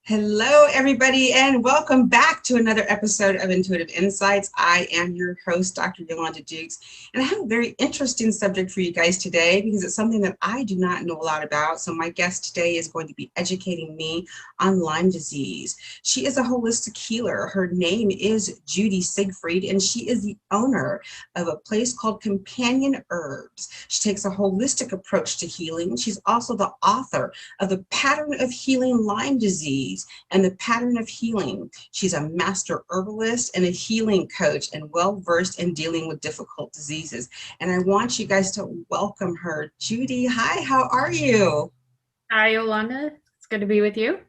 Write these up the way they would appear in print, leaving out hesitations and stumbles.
Hello, everybody, and welcome back to another episode of Intuitive Insights. I am your host, Dr. Yolanda Dukes, and I have a very interesting subject for you guys today because it's something that I do not know a lot about. So my guest today is going to be educating me on Lyme disease. She is a holistic healer. Her name is Judy Seigfried, and she is the owner of a place called Companion Herbs. She takes a holistic approach to healing. She's also the author of The Pattern of Healing Lyme Disease and The Pattern of Healing. She's a master herbalist and a healing coach and well-versed in dealing with difficult diseases. And I want you guys to welcome her. Judy, hi, how are you? Hi, Yolanda. It's good to be with you.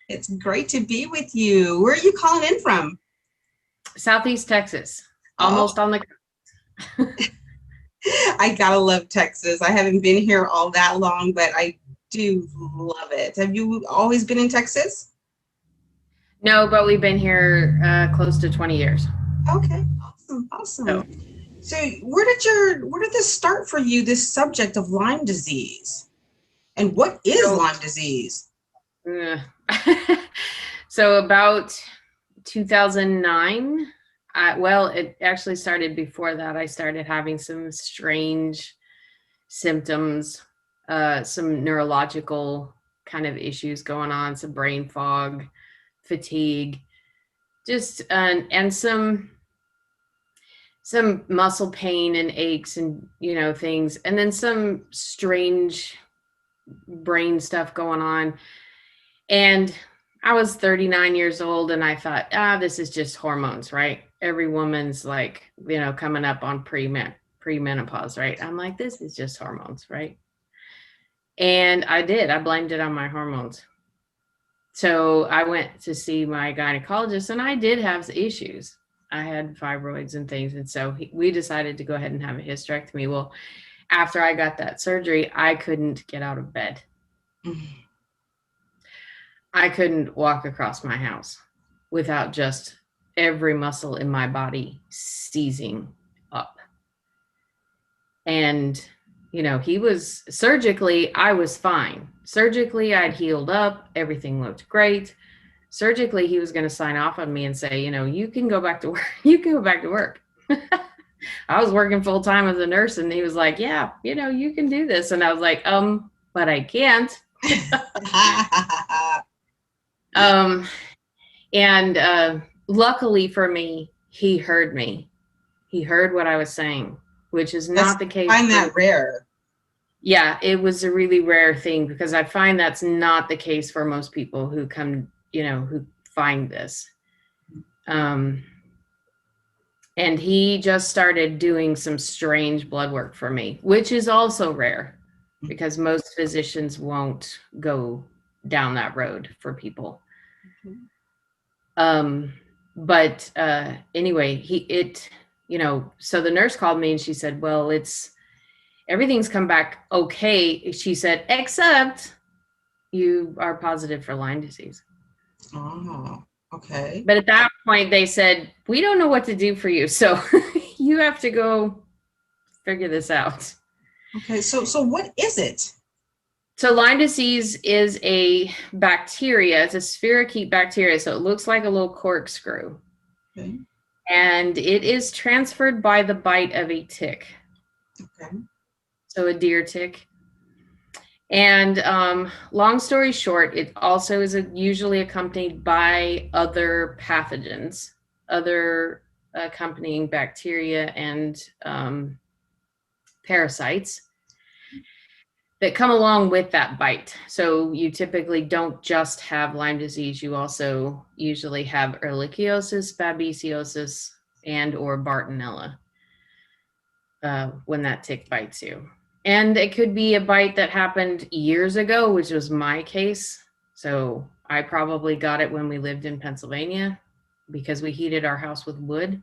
It's great to be with you. Where are you calling in from? Southeast Texas, almost on the coast. I gotta love Texas. I haven't been here all that long, but I do love it. Have you always been in Texas? No, but we've been here close to 20 years. Okay, awesome. So where did this start for you, this subject of Lyme disease? And what is Lyme disease? So about 2009, well, it actually started before that. I started having some strange symptoms, some neurological kind of issues going on, some brain fog, fatigue, just and some muscle pain and aches and things, and then some strange brain stuff going on. And I was 39 years old, and I thought, this is just hormones, right? Every woman's like, coming up on premenopause, right? I'm like, this is just hormones, right? And I blamed it on my hormones. So I went to see my gynecologist, and I did have issues. I had fibroids and things. And so we decided to go ahead and have a hysterectomy. Well, after I got that surgery, I couldn't get out of bed. I couldn't walk across my house without just every muscle in my body seizing up. And he was surgically, I was fine. Surgically, I'd healed up. Everything looked great. Surgically, he was going to sign off on me and say, you can go back to work. You can go back to work. I was working full time as a nurse, and he was like, yeah, you can do this. And I was like, but I can't. And luckily for me, he heard me. He heard what I was saying, which is not the case. I find that rare. Yeah, it was a really rare thing, because I find that's not the case for most people who come, who find this. And he just started doing some strange blood work for me, which is also rare, because most physicians won't go down that road for people. But anyway, so the nurse called me, and she said, well, everything's come back okay. She said, except you are positive for Lyme disease. Oh, okay. But at that point, they said, we don't know what to do for you, so you have to go figure this out. Okay, so what is it? So Lyme disease is a bacteria. It's a spirochete bacteria, so it looks like a little corkscrew. Okay. And it is transferred by the bite of a tick. Okay. So a deer tick. And long story short, it also is usually accompanied by other pathogens, other accompanying bacteria and parasites that come along with that bite. So you typically don't just have Lyme disease. You also usually have ehrlichiosis, babesiosis, and or Bartonella when that tick bites you. And it could be a bite that happened years ago, which was my case. So I probably got it when we lived in Pennsylvania, because we heated our house with wood.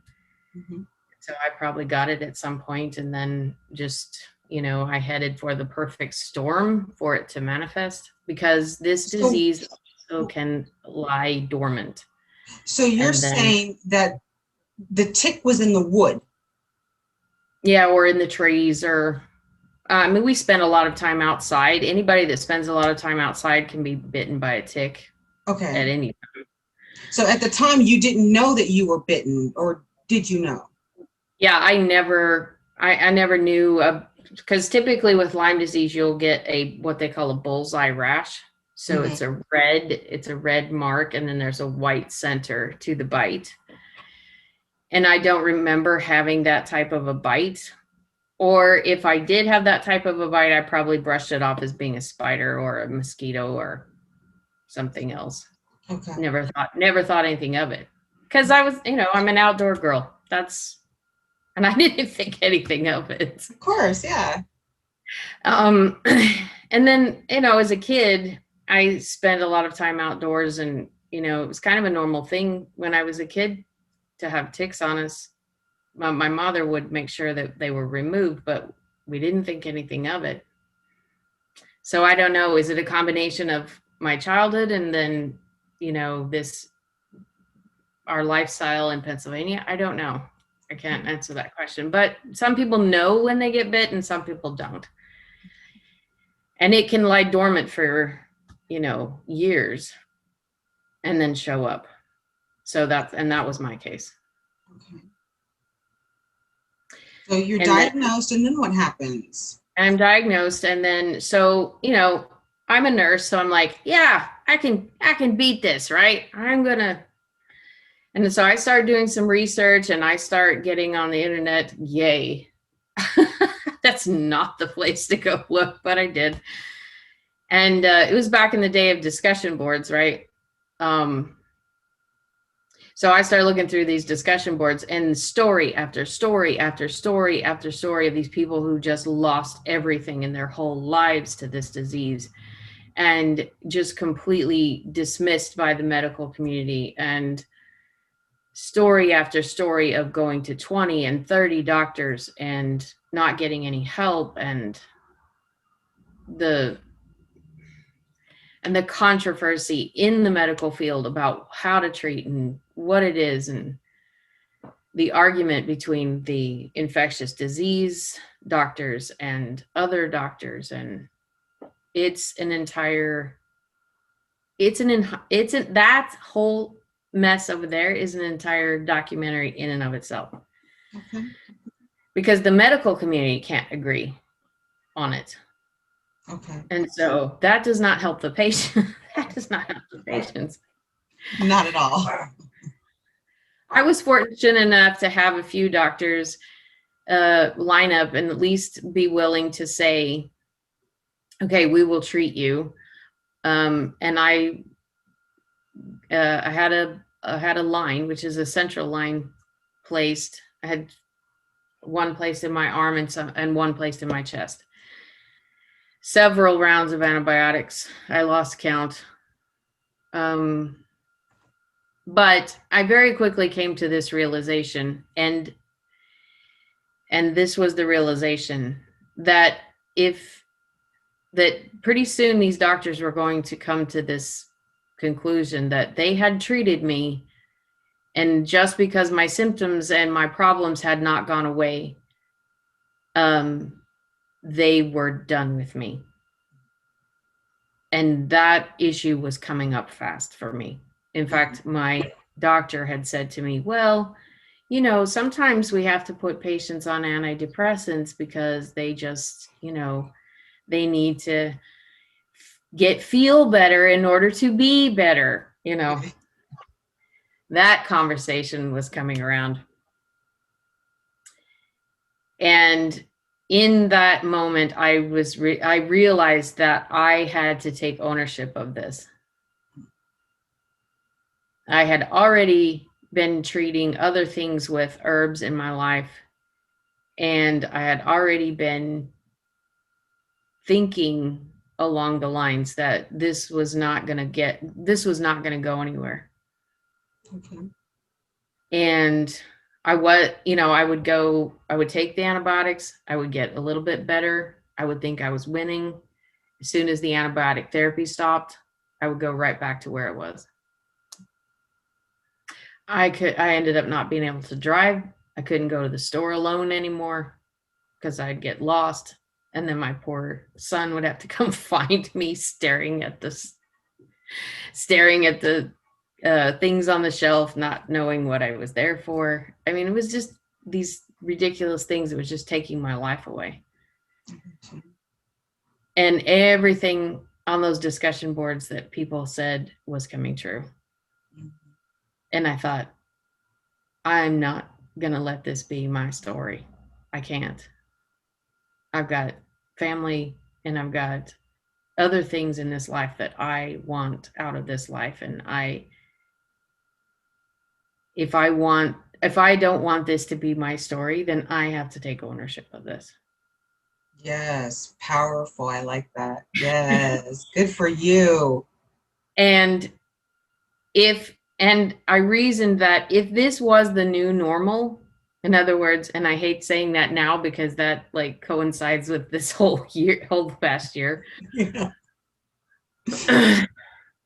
Mm-hmm. So I probably got it at some point, and then just, I headed for the perfect storm for it to manifest, because this disease also can lie dormant. So you're saying that the tick was in the wood? Yeah, or in the trees, or we spend a lot of time outside. Anybody that spends a lot of time outside can be bitten by a tick. Okay. at any. So at the time, you didn't know that you were bitten, or did you know? Yeah, I never knew, because typically with Lyme disease, you'll get a what they call a bullseye rash. So Hmm. it's a red mark, and then there's a white center to the bite. And I don't remember having that type of a bite. Or if I did have that type of a bite, I probably brushed it off as being a spider or a mosquito or something else. Okay. Never thought anything of it. Because I was, I'm an outdoor girl. And I didn't think anything of it. Of course, yeah. Um, and then, as a kid, I spent a lot of time outdoors, and, it was kind of a normal thing when I was a kid to have ticks on us. My mother would make sure that they were removed, but we didn't think anything of it. So I don't know, is it a combination of my childhood and then, this, our lifestyle in Pennsylvania? I don't know. I can't answer that question, but some people know when they get bit and some people don't. And it can lie dormant for, years and then show up. So that was my case. Okay. So you're And then diagnosed, and then what happens? I'm diagnosed, and then so I'm a nurse, so I'm like, yeah, I can beat this, right? And so I started doing some research, and I start getting on the internet. Yay. That's not the place to go look, but I did. And it was back in the day of discussion boards, right? So I started looking through these discussion boards, and story after story after story after story of these people who just lost everything in their whole lives to this disease and just completely dismissed by the medical community, and story after story of going to 20 and 30 doctors and not getting any help, and the controversy in the medical field about how to treat and what it is, and the argument between the infectious disease doctors and other doctors. And that whole mess over there is an entire documentary in and of itself. Okay. Because the medical community can't agree on it. Okay. And so that does not help the patient. That does not help the patients. Not at all. I was fortunate enough to have a few doctors line up and at least be willing to say, okay, we will treat you. And I had a line, which is a central line placed. I had one placed in my arm and one placed in my chest. Several rounds of antibiotics. I lost count. But I very quickly came to this realization, and this was the realization that pretty soon these doctors were going to come to this conclusion that they had treated me, and just because my symptoms and my problems had not gone away, they were done with me. And that issue was coming up fast for me. In fact, my doctor had said to me, well, sometimes we have to put patients on antidepressants because they just, they need to feel better in order to be better. That conversation was coming around. And in that moment, I realized that I had to take ownership of this. I had already been treating other things with herbs in my life, and I had already been thinking along the lines that this was not going to go anywhere. Okay. And I would take the antibiotics. I would get a little bit better. I would think I was winning. As soon as the antibiotic therapy stopped, I would go right back to where it was. I ended up not being able to drive. I couldn't go to the store alone anymore because I'd get lost. And then my poor son would have to come find me staring at this staring at the things on the shelf, not knowing what I was there for. I mean, it was just these ridiculous things that was just taking my life away. And everything on those discussion boards that people said was coming true. And I thought, I'm not going to let this be my story. I can't. I've got family and I've got other things in this life that I want out of this life. And if I don't want this to be my story, then I have to take ownership of this. Yes, powerful. I like that. Yes, good for you. And I reasoned that if this was the new normal, in other words, and I hate saying that now because that like coincides with this whole past year. Yeah.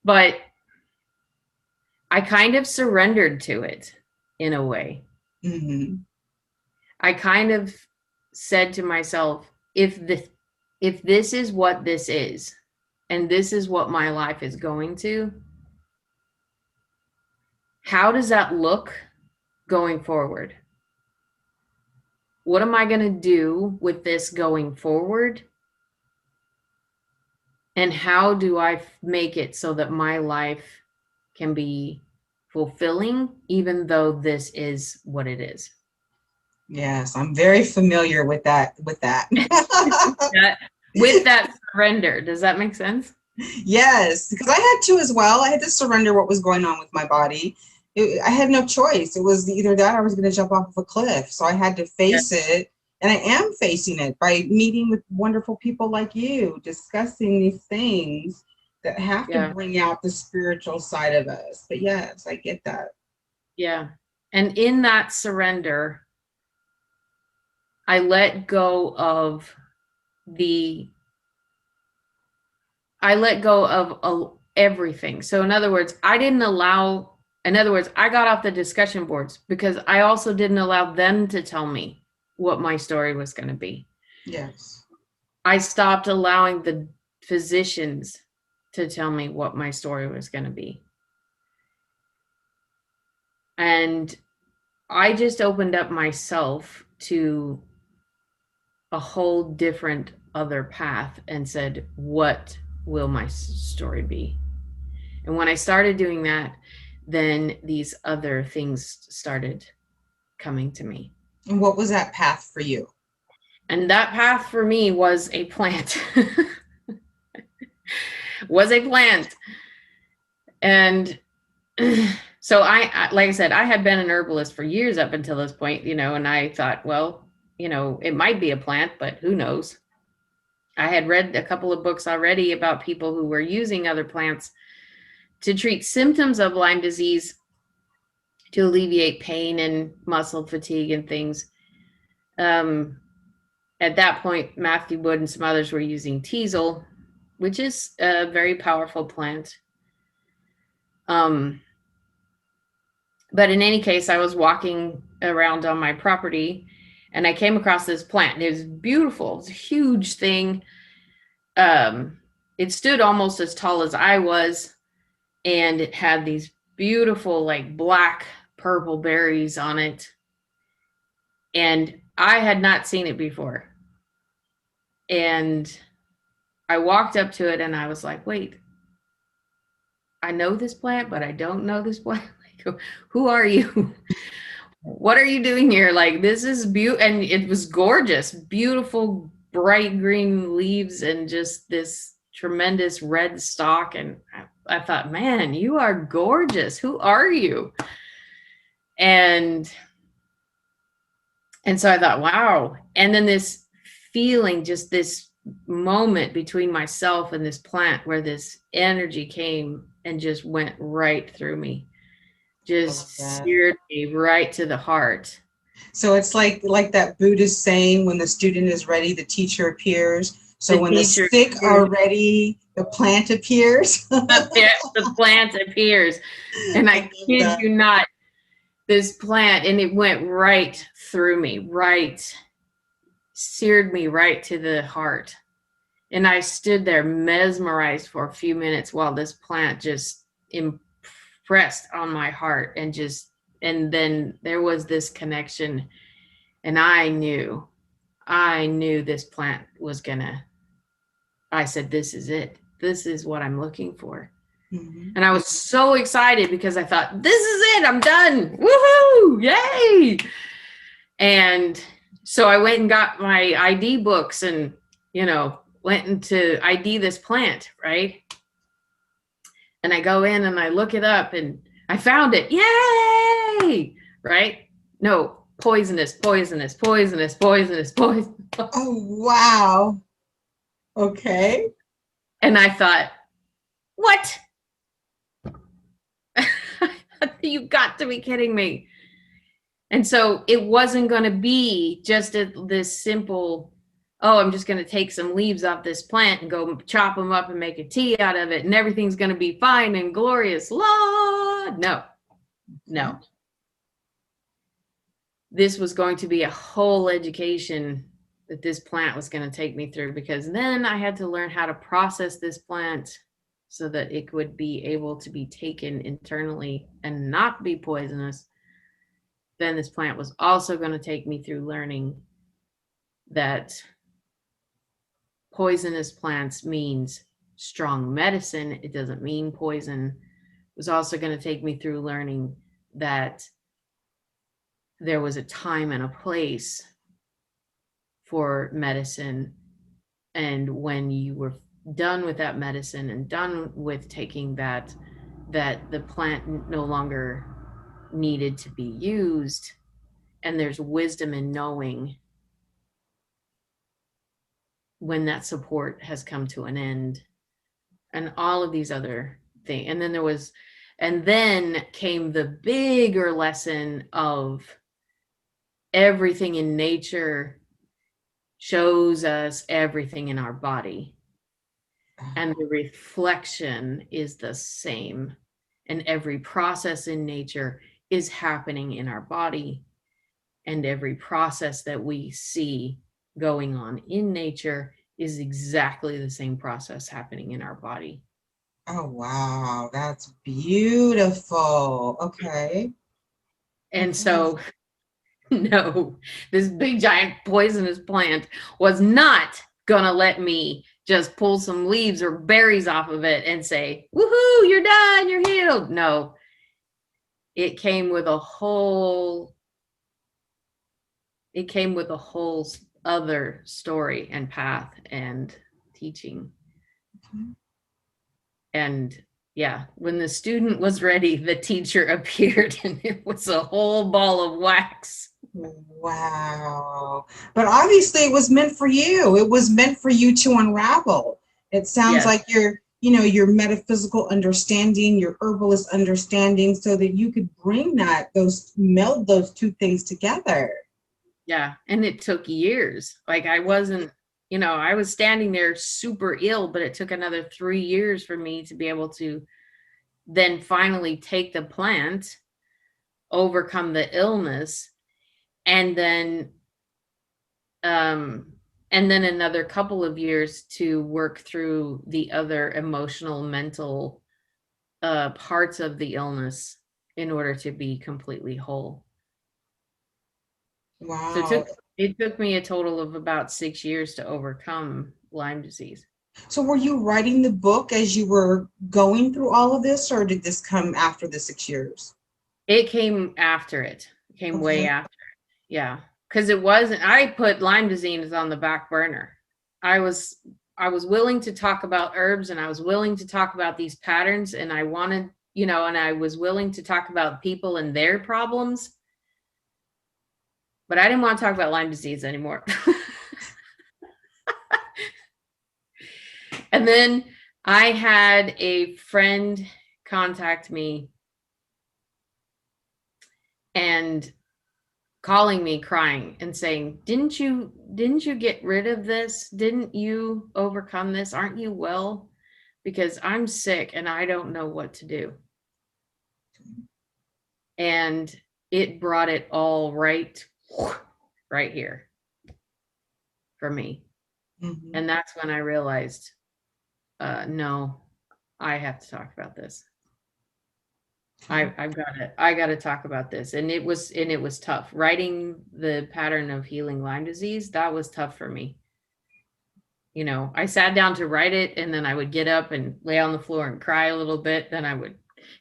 But I kind of surrendered to it in a way. Mm-hmm. I kind of said to myself, if this is what this is, and this is what my life is going to, how does that look going forward? What am I going to do with this going forward? And how do I make it so that my life can be fulfilling, even though this is what it is? Yes, I'm very familiar with that. With that surrender. Does that make sense? Yes, because I had to as well. I had to surrender what was going on with my body. I had no choice. It was either that or I was going to jump off of a cliff. So I had to face it. And I am facing it by meeting with wonderful people like you, discussing these things that have to bring out the spiritual side of us. But yes, I get that. Yeah. And in that surrender, I let go of everything. So in other words, I got off the discussion boards because I also didn't allow them to tell me what my story was going to be. Yes. I stopped allowing the physicians to tell me what my story was going to be. And I just opened up myself to a whole different other path and said, what will my story be? And when I started doing that, then these other things started coming to me. And what was that path for you? And that path for me was a plant. And so I, like I said, I had been an herbalist for years up until this point, and I thought, well, it might be a plant, but who knows? I had read a couple of books already about people who were using other plants to treat symptoms of Lyme disease, to alleviate pain and muscle fatigue and things. At that point, Matthew Wood and some others were using teasel, which is a very powerful plant. But in any case, I was walking around on my property and I came across this plant. It was beautiful. It was a huge thing. It stood almost as tall as I was, and it had these beautiful, like black purple berries on it. And I had not seen it before. And I walked up to it and I was like, wait, I know this plant, but I don't know this plant. Like, who are you? What are you doing here? Like, this is beautiful. And it was gorgeous, beautiful, bright green leaves and just this tremendous red stalk. And I thought, man, you are gorgeous. Who are you? And so I thought, wow. And then this feeling, just this moment between myself and this plant where this energy came and just went right through me, just seared me right to the heart. So it's like that Buddhist saying, when the student is ready, the teacher appears. So when the sick are ready, the plant appears. The plant appears. And I kid you not, this plant, and it went right through me, seared me right to the heart. And I stood there mesmerized for a few minutes while this plant just impressed on my heart, and then there was this connection, and I knew this plant was gonna, I said, this is it. This is what I'm looking for. Mm-hmm. And I was so excited because I thought, this is it. I'm done. Woohoo! Yay! And so I went and got my ID books and, went into ID this plant, right? And I go in and I look it up and I found it. Yay! Right? No, poisonous, poisonous, poisonous, poisonous, poisonous. Oh, wow. Okay. And I thought, what? You got to be kidding me. And so it wasn't going to be just this simple, oh, I'm just going to take some leaves off this plant and go chop them up and make a tea out of it, and everything's going to be fine and glorious. No. This was going to be a whole education that this plant was going to take me through, because then I had to learn how to process this plant so that it would be able to be taken internally and not be poisonous. Then this plant was also going to take me through learning that poisonous plants means strong medicine. It doesn't mean poison. It was also going to take me through learning that there was a time and a place for medicine. And when you were done with that medicine and done with taking that the plant no longer needed to be used. And there's wisdom in knowing when that support has come to an end, and all of these other things. And then came the bigger lesson of everything in nature shows us everything in our body. And the reflection is the same. And every process in nature is happening in our body. And every process that we see going on in nature is exactly the same process happening in our body. Oh, wow. That's beautiful. Okay. And Okay. so, no, this big giant poisonous plant was not gonna let me just pull some leaves or berries off of it and say, woohoo, you're done, you're healed. No, it came with a whole other story and path and teaching. Okay. And yeah, when the student was ready, the teacher appeared, and it was a whole ball of wax. Wow. But obviously it was meant for you. It was meant for you to unravel. It sounds Yes. like your metaphysical understanding, your herbalist understanding, so that you could meld those two things together. Yeah. And it took years. Like I wasn't, I was standing there super ill, but it took another 3 years for me to be able to then finally take the plant, overcome the illness, and then another couple of years to work through the other emotional, mental parts of the illness in order to be completely whole. So Wow. it took me a total of about 6 years to overcome Lyme disease. So were you writing the book as you were going through all of this, or did this come after the 6 years? It came after it. It came way Okay. after it. Yeah. Because I put Lyme disease on the back burner. I was willing to talk about herbs, and I was willing to talk about these patterns, and I wanted, and I was willing to talk about people and their problems. But I didn't want to talk about Lyme disease anymore. And then I had a friend contact me and calling me crying and saying, didn't you get rid of this? Didn't you overcome this? Aren't you well? Because I'm sick and I don't know what to do. And it brought it all right here for me. Mm-hmm. And that's when I realized, no, I have to talk about this. Okay. I got to talk about this. And it was tough. Writing the pattern of healing Lyme disease, that was tough for me. You know, I sat down to write it, and then I would get up and lay on the floor and cry a little bit. Then I would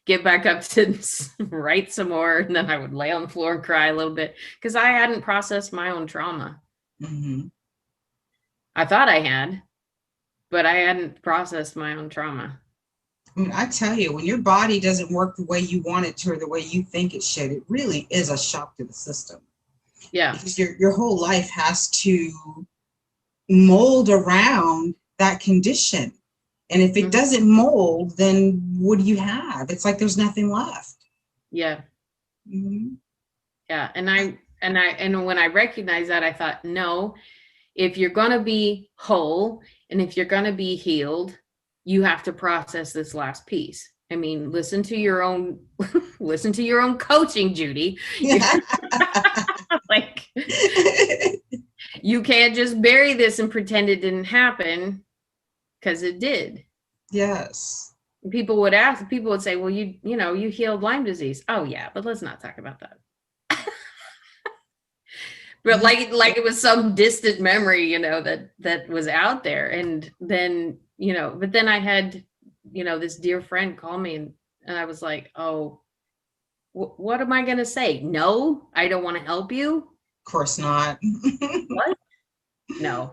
get back up to write some more, and then I would lay on the floor and cry a little bit because I hadn't processed my own trauma. Mm-hmm. I thought I had, but I hadn't processed my own trauma. I mean, I tell you, when your body doesn't work the way you want it to or the way you think it should, it really is a shock to the system. Yeah. Because your whole life has to mold around that condition. And if it doesn't mold, then what do you have? It's like there's nothing left. Yeah. Mm-hmm. Yeah. And when I recognized that, I thought, no, if you're going to be whole and if you're going to be healed, you have to process this last piece. I mean, listen to your own coaching, Judy. Like, you can't just bury this and pretend it didn't happen, because it did. Yes. People would say, well, you healed Lyme disease. Oh yeah, but let's not talk about that. But like it was some distant memory, that was out there. And then, but then I had, this dear friend call me, and I was like, oh, what am I going to say? No, I don't want to help you. Of course not. What? No.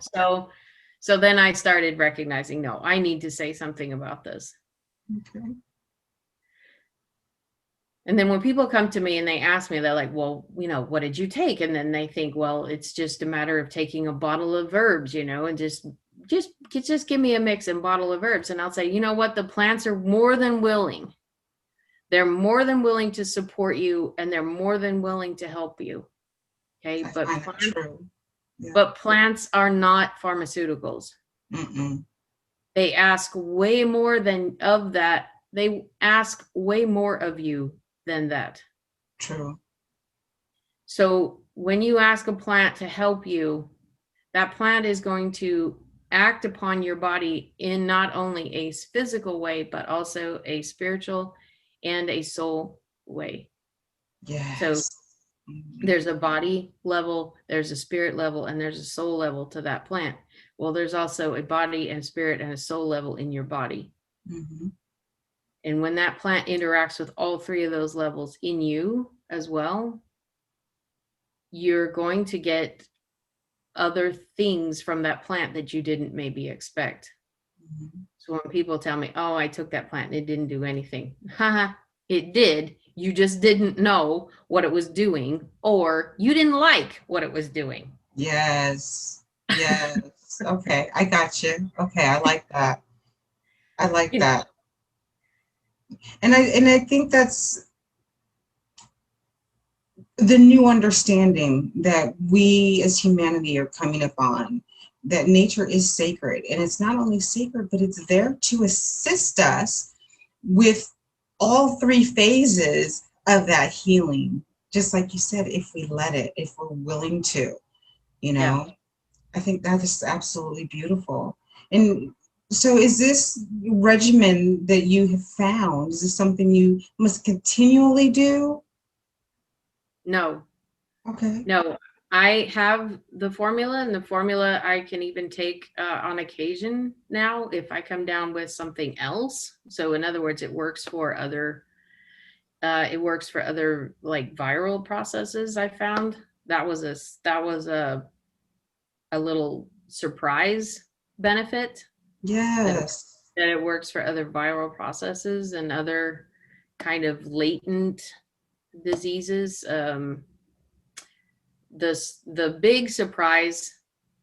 So then I started recognizing, no, I need to say something about this. Okay. And then when people come to me and they ask me, they're like, well, what did you take? And then they think, well, it's just a matter of taking a bottle of herbs, and just give me a mix and bottle of herbs. And I'll say, you know what? The plants are more than willing. They're more than willing to support you, and they're more than willing to help you. Okay. But plants are not pharmaceuticals. Mm-mm. They ask way more of that. They ask way more of you than that. True. So when you ask a plant to help you, that plant is going to act upon your body in not only a physical way, but also a spiritual and a soul way. Yes. So there's a body level, there's a spirit level, and there's a soul level to that plant. Well, there's also a body and spirit and a soul level in your body. Mm-hmm. And when that plant interacts with all three of those levels in you as well, you're going to get other things from that plant that you didn't maybe expect. Mm-hmm. So when people tell me, oh, I took that plant and it didn't do anything. Haha, it did. You just didn't know what it was doing, or you didn't like what it was doing. Yes. Yes. Okay. I got you. Okay. I like that. I like that. And I think that's the new understanding that we as humanity are coming upon, that nature is sacred. And it's not only sacred, but it's there to assist us with all three phases of that healing. Just like you said, if we let it, if we're willing to, Yeah. I think that is absolutely beautiful. And so is this regimen that you have found, is this something you must continually do? No. Okay. No, I have the formula, and the formula I can even take on occasion now if I come down with something else. So in other words, it works for other like viral processes. I found that was a little surprise benefit. Yes. That it works for other viral processes and other kind of latent diseases. The big surprise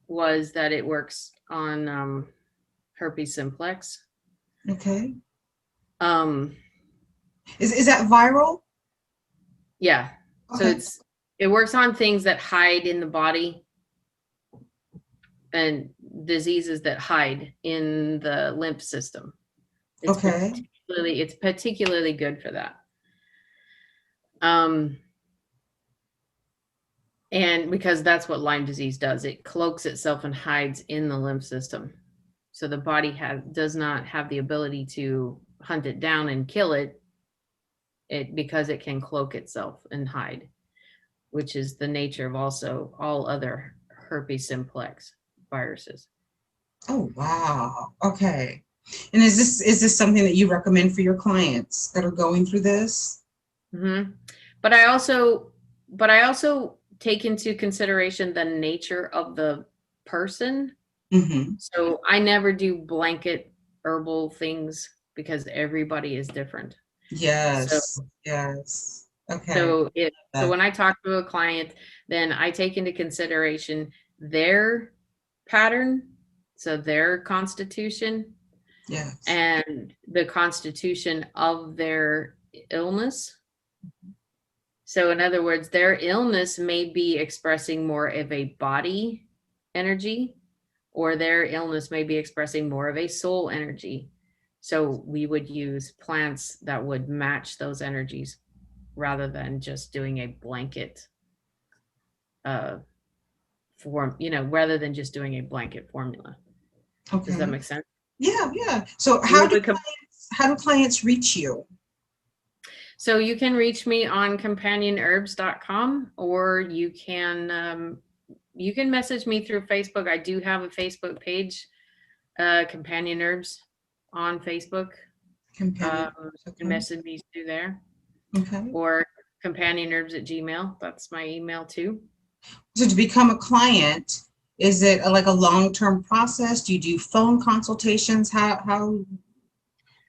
was that it works on herpes simplex. Okay. Is that viral? Yeah. Okay. So it works on things that hide in the body and diseases that hide in the lymph system. It's particularly good for that. And because that's what Lyme disease does, it cloaks itself and hides in the lymph system. So the body does not have the ability to hunt it down and kill it, because it can cloak itself and hide, which is the nature of also all other herpes simplex viruses. Oh, wow. Okay. And is this something that you recommend for your clients that are going through this? Mm-hmm. But I also take into consideration the nature of the person. Mm-hmm. So I never do blanket herbal things because everybody is different. So Yes. Yes. Okay. so when I talk to a client, then I take into consideration their pattern, so their constitution, Yes. and the constitution of their illness. So in other words, their illness may be expressing more of a body energy, or their illness may be expressing more of a soul energy. So we would use plants that would match those energies rather than just doing a blanket form, rather than just doing a blanket formula. Does that Okay. make sense? Yeah, yeah. So We how would do become clients reach you? So you can reach me on companionherbs.com, or you can message me through Facebook. I do have a Facebook page, Companion Herbs on Facebook. Companion. You can Okay. message me through there, Okay. or companionherbs@gmail. That's my email too. So to become a client, is it like a long-term process? Do you do phone consultations? How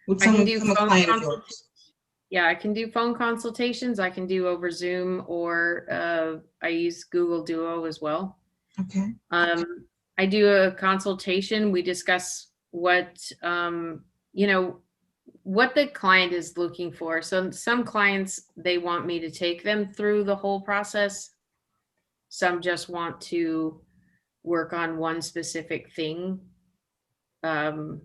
would I can someone do become a phone client of consult. yours? Yeah, I can do phone consultations. I can do over Zoom, or I use Google Duo as well. Okay. Um, I do a consultation. We discuss what the client is looking for. So some clients, they want me to take them through the whole process. Some just want to work on one specific thing. So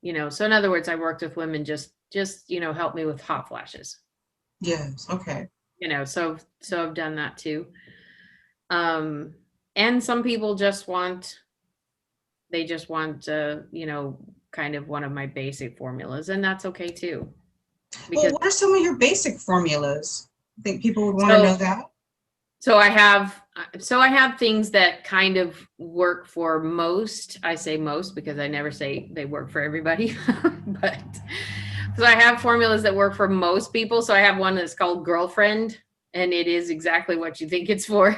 in other words, I worked with women just help me with hot flashes. Yes. Okay. So I've done that too. And some people just want kind of one of my basic formulas, and that's okay too. Well, Because what are some of your basic formulas? I think people would want to so know that. so I have things that kind of work for most. I say most because I never say they work for everybody. But so I have formulas that work for most people. So I have one that's called Girlfriend, and it is exactly what you think it's for.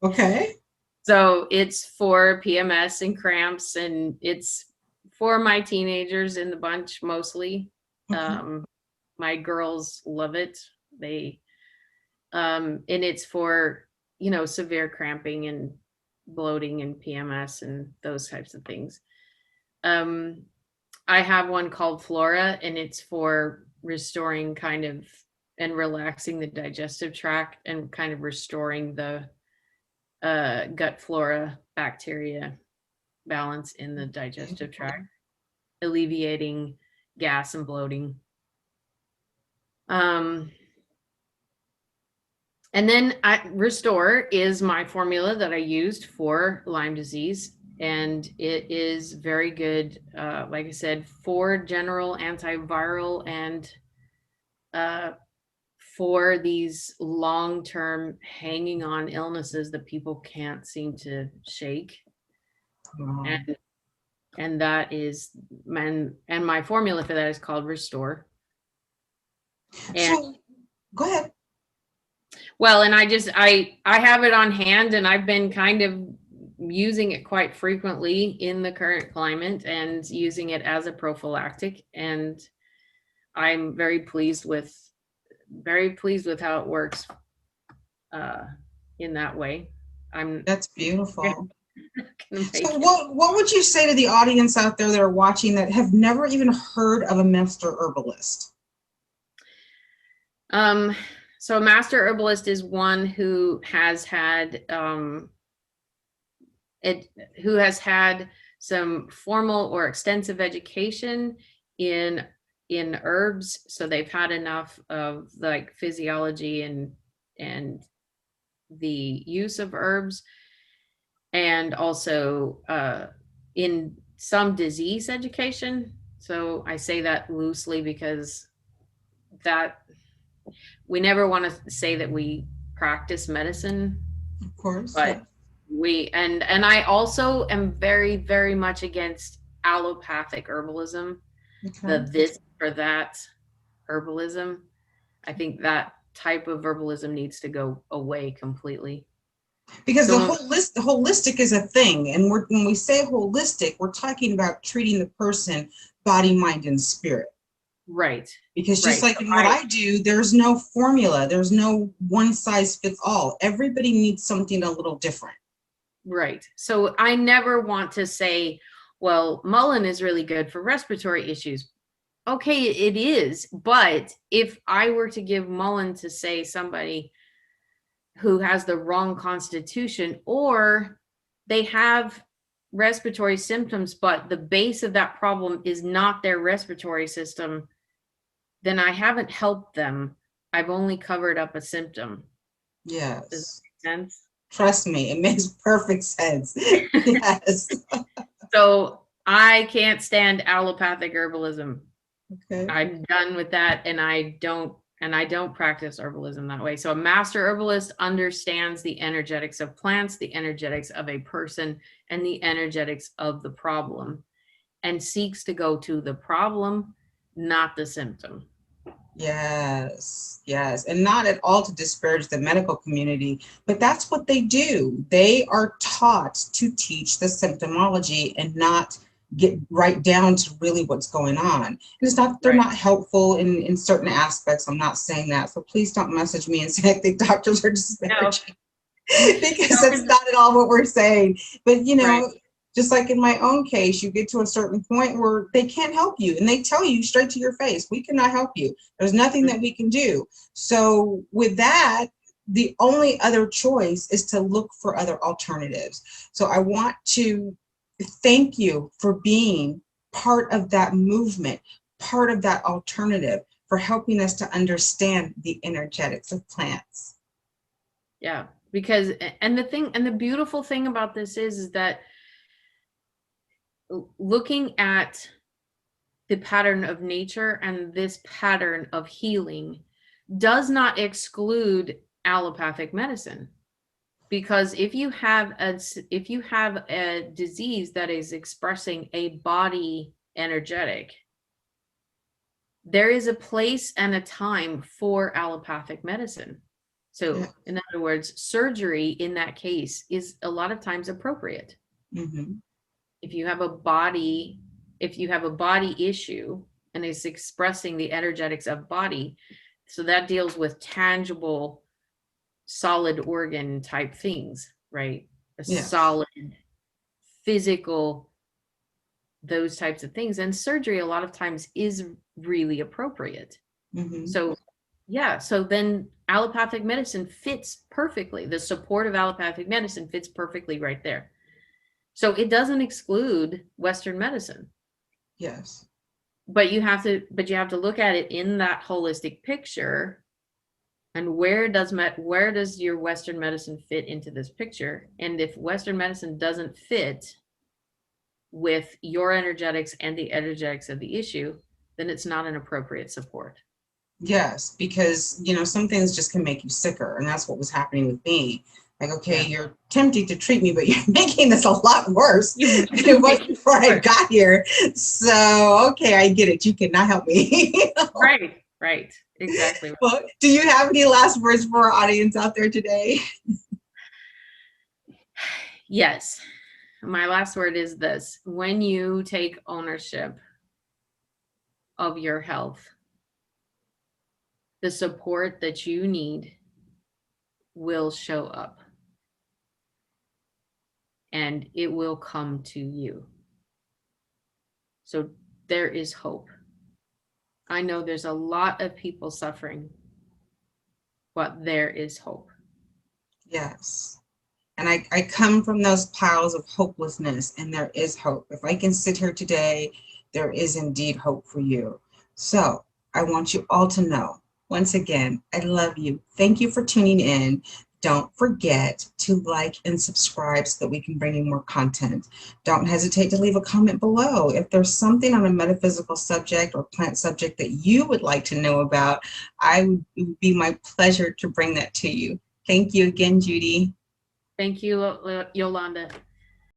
Okay. So it's for PMS and cramps, and it's for my teenagers in the bunch mostly. Okay. My girls love it. And it's for, severe cramping and bloating and PMS and those types of things. I have one called Flora, and it's for restoring kind of and relaxing the digestive tract and kind of restoring the gut flora bacteria balance in the digestive tract, alleviating gas and bloating. And then Restore is my formula that I used for Lyme disease, and it is very good. Like I said, for general antiviral and for these long-term hanging on illnesses that people can't seem to shake. Wow. And that is and my formula for that is called Restore. And So go ahead. well, and I have it on hand, and I've been kind of using it quite frequently in the current climate and using it as a prophylactic, and I'm very pleased with how it works in that way. That's beautiful. Gonna So make it. what would you say to the audience out there that are watching that have never even heard of a master herbalist? So a master herbalist is one who has had some formal or extensive education in herbs. So they've had enough of like physiology and the use of herbs, and also in some disease education. So I say that loosely because that we never want to say that we practice medicine, Of course. but Yeah. and I also am very, very much against allopathic herbalism, Okay. the this or that herbalism. I think that type of herbalism needs to go away completely. Because the So holistic is a thing, and when we say holistic, we're talking about treating the person, body, mind, and spirit. right, Because just right. like in what I do, there's no formula, there's no one size fits all. Everybody needs something a little different. Right. So I never want to say, well, mullein is really good for respiratory issues. Okay, it is. But if I were to give mullein to, say, somebody who has the wrong constitution, or they have respiratory symptoms, but the base of that problem is not their respiratory system, then I haven't helped them. I've only covered up a symptom. Yes. Does that make sense? Trust me, it makes perfect sense. Yes. So I can't stand allopathic herbalism. Okay. I'm done with that, and I don't practice herbalism that way. So a master herbalist understands the energetics of plants, the energetics of a person, and the energetics of the problem, and seeks to go to the problem, not the symptom. Yes, yes. And not at all to disparage the medical community, but that's what they do. They are taught to teach the symptomology and not get right down to really what's going on. And it's not that they're not helpful in certain aspects. I'm not saying that. So please don't message me and say I think doctors are disparaging. No. Because that's not at all what we're saying. But you know, just like in my own case, you get to a certain point where they can't help you, and they tell you straight to your face, we cannot help you. There's nothing that we can do. So with that, the only other choice is to look for other alternatives. So I want to thank you for being part of that movement, part of that alternative, for helping us to understand the energetics of plants. Yeah, because, and the beautiful thing about this is that looking at the pattern of nature and this pattern of healing does not exclude allopathic medicine. Because if you have a disease that is expressing a body energetic, there is a place and a time for allopathic medicine. So in other words, surgery in that case is a lot of times appropriate. Mm-hmm. If you have a body issue and it's expressing the energetics of body, so that deals with tangible, solid organ type things, right? Solid physical, those types of things. And surgery a lot of times is really appropriate. Mm-hmm. So then allopathic medicine fits perfectly. The support of allopathic medicine fits perfectly right there. So it doesn't exclude Western medicine. Yes. But you have to look at it in that holistic picture. And where does your Western medicine fit into this picture? And if Western medicine doesn't fit with your energetics and the energetics of the issue, then it's not an appropriate support. Yes, because, you know, some things just can make you sicker. And that's what was happening with me. Like, okay, you're attempting to treat me, but you're making this a lot worse than it was before I got here. So, okay, I get it. You cannot help me. Right. Exactly. Well, do you have any last words for our audience out there today? Yes. My last word is this: when you take ownership of your health, the support that you need will show up, and it will come to you. So there is hope. I know there's a lot of people suffering, but there is hope. Yes. And I come from those piles of hopelessness, and there is hope. If I can sit here today, there is indeed hope for you. So I want you all to know, once again, I love you. Thank you for tuning in. Don't forget to like and subscribe so that we can bring you more content. Don't hesitate to leave a comment below. If there's something on a metaphysical subject or plant subject that you would like to know about, it would be my pleasure to bring that to you. Thank you again, Judy. Thank you, Yolanda.